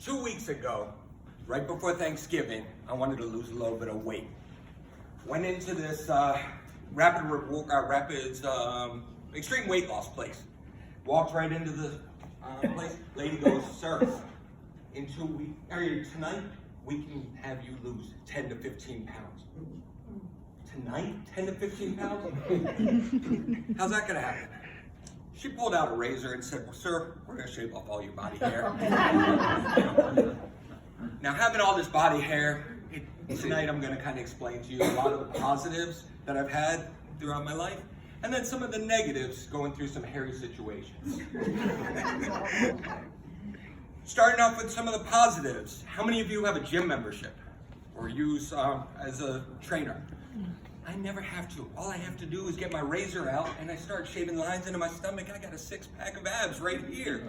2 weeks ago, right before Thanksgiving, I wanted to lose a little bit of weight. Went into this extreme weight loss place. Walked right into the place. Lady goes, "Sir, in 2 weeks, tonight, we can have you lose 10 to 15 pounds. Tonight, 10 to 15 pounds? How's that gonna happen?" She pulled out a razor and said, "Well, sir, we're gonna shave off all your body hair." Now, having all this body hair, tonight I'm gonna kind of explain to you a lot of the positives that I've had throughout my life, and then some of the negatives going through some hairy situations. Starting off with some of the positives. How many of you have a gym membership or use as a trainer? I never have to. All I have to do is get my razor out and I start shaving lines into my stomach. I got a 6-pack of abs right here.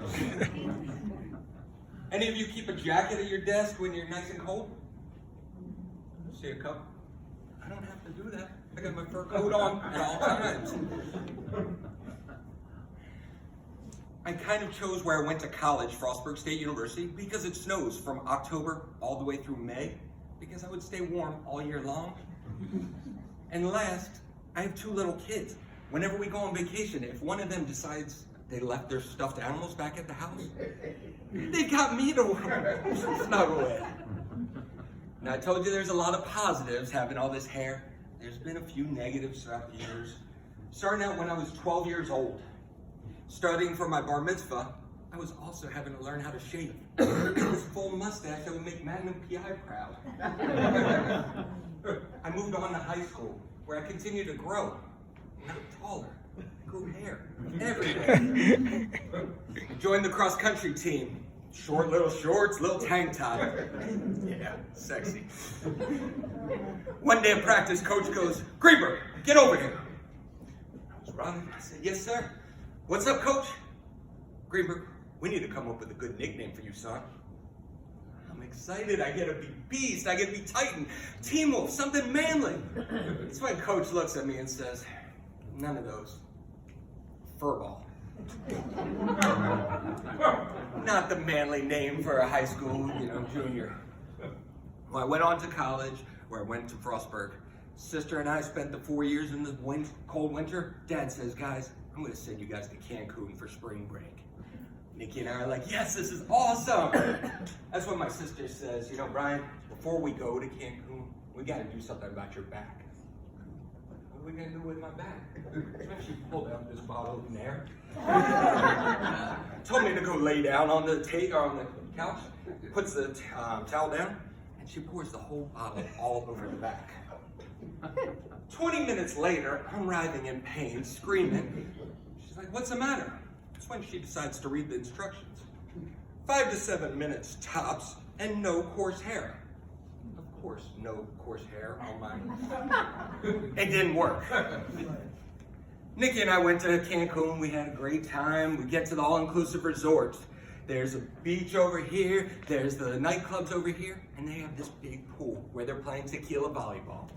Any of you keep a jacket at your desk when you're nice and cold? See a cup? I don't have to do that. I got my fur coat on at all times. I kind of chose where I went to college, Frostburg State University, because it snows from October all the way through May, because I would stay warm all year long. And last, I have 2 little kids. Whenever we go on vacation, if one of them decides they left their stuffed animals back at the house, they got me to snuggle with. Now, I told you there's a lot of positives having all this hair. There's been a few negatives throughout the years. Starting out when I was 12 years old. Studying for my bar mitzvah, I was also having to learn how to shave. This full mustache that would make Magnum PI proud. I moved on to high school, where I continued to grow. I got taller. I grew hair everywhere. I joined the cross-country team. Short little shorts, little tank top. Yeah, sexy. One day in practice, coach goes, "Greenberg, get over here." I was running. I said, "Yes, sir." "What's up, coach?" "Greenberg, we need to come up with a good nickname for you, son." I'm excited. I get to be Beast. I get to be Titan. Team Wolf, something manly. That's when coach looks at me and says, "None of those. Furball." Not the manly name for a high school, junior. Well, I went on to college, where I went to Frostburg. Sister and I spent the 4 years in the cold winter. Dad says, "Guys, I'm going to send you guys to Cancun for spring break." Nikki and I are like, "Yes, this is awesome." That's when my sister says, "Bryan, before we go to Cancun, we got to do something about your back." "What are we going to do with my back?" She pulled out this bottle of Nair. Told me to go lay down on the couch, puts the towel down, and she pours the whole bottle all over the back. 20 minutes later, I'm writhing in pain, screaming. She's like, "What's the matter?" That's when she decides to read the instructions. 5 to 7 minutes tops, and no coarse hair. Of course, no coarse hair on mine. It didn't work. Nikki and I went to Cancun. We had a great time. We get to the all-inclusive resort. There's a beach over here. There's the nightclubs over here. And they have this big pool where they're playing tequila volleyball.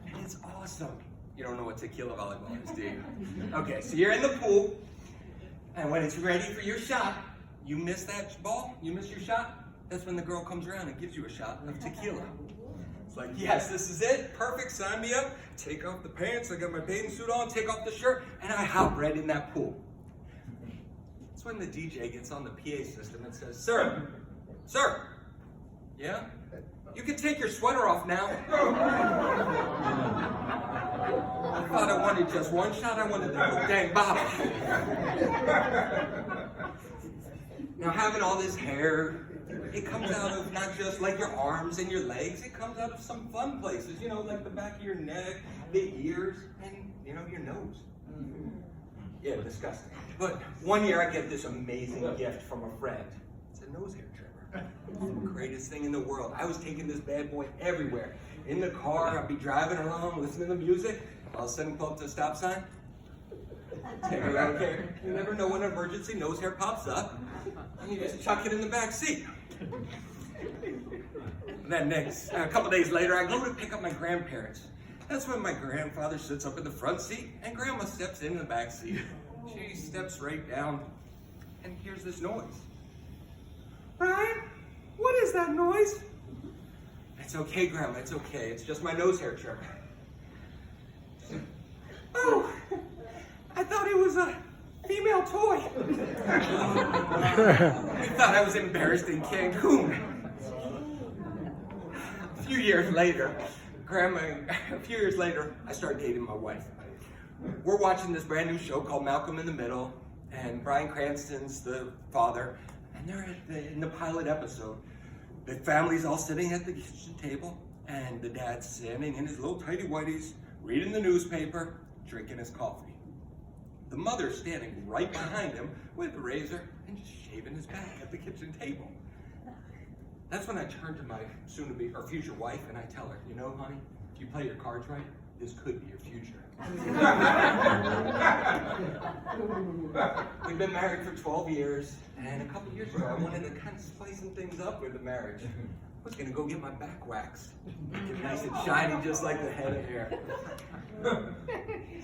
And it's awesome. You don't know what tequila volleyball is, do you? Okay, so you're in the pool. And when it's ready for your shot, you miss that ball, you miss your shot, that's when the girl comes around and gives you a shot of tequila. It's like, yes, this is it, perfect, sign me up. Take off the pants, I got my bathing suit on, take off the shirt, and I hop right in that pool. That's when the DJ gets on the PA system and says, sir, yeah? You can take your sweater off now." I thought I wanted just one shot, I wanted the whole dang bottle. Now, having all this hair, it comes out of not just like your arms and your legs, it comes out of some fun places, like the back of your neck, the ears, and, your nose. Yeah, disgusting. But one year I get this amazing gift from a friend. It's a nose hair trimmer. The greatest thing in the world. I was taking this bad boy everywhere. In the car, I'd be driving along, listening to music. All of a sudden, pull up to the stop sign. Take it out here. You never know when an emergency nose hair pops up. And you just chuck it in the back seat. And then a couple days later, I go to pick up my grandparents. That's when my grandfather sits up in the front seat and grandma steps in the back seat. She steps right down and hears this noise. "Bryan, What is that noise? It's okay, Grandma, it's okay. It's just my nose hair trimmer. Oh, I thought it was a female toy. I thought I was embarrassed in Cancun. A few years later, I started dating my wife. We're watching this brand new show called Malcolm in the Middle, and Bryan Cranston's the father, and they're in the pilot episode. The family's all sitting at the kitchen table, and the dad's standing in his little tighty whities, reading the newspaper, drinking his coffee. The mother's standing right behind him with a razor and just shaving his back at the kitchen table. That's when I turn to my soon-to-be, or future wife, and I tell her, you know, honey, if you play your cards right, this could be your future. We've been married for 12 years, and a couple years ago, I wanted to kind of spice some things up with the marriage. I was gonna go get my back waxed, make it nice and shiny, just like the head of hair.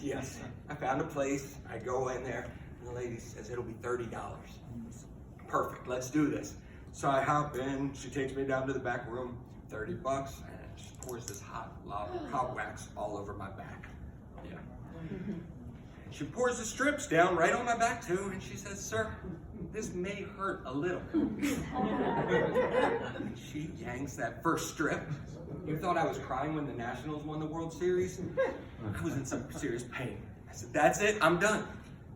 Yes, I found a place. I go in there, and the lady says it'll be $30. Perfect, let's do this. So I hop in, she takes me down to the back room, $30, and she pours this hot wax all over my back. Yeah. She pours the strips down right on my back too, and she says, sir, this may hurt a little. She yanks that first strip. You thought I was crying when the Nationals won the World Series? I was in some serious pain. I said, that's it, I'm done.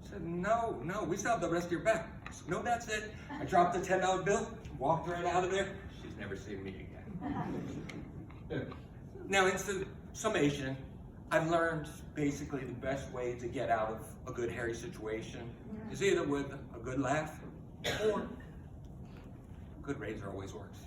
She said, no, we still have the rest of your back. I said, no, that's it. I dropped the $10 bill, walked right out of there. She's never seen me again. Now, in summation, I've learned basically the best way to get out of a good hairy situation is either with a good laugh or a good razor always works.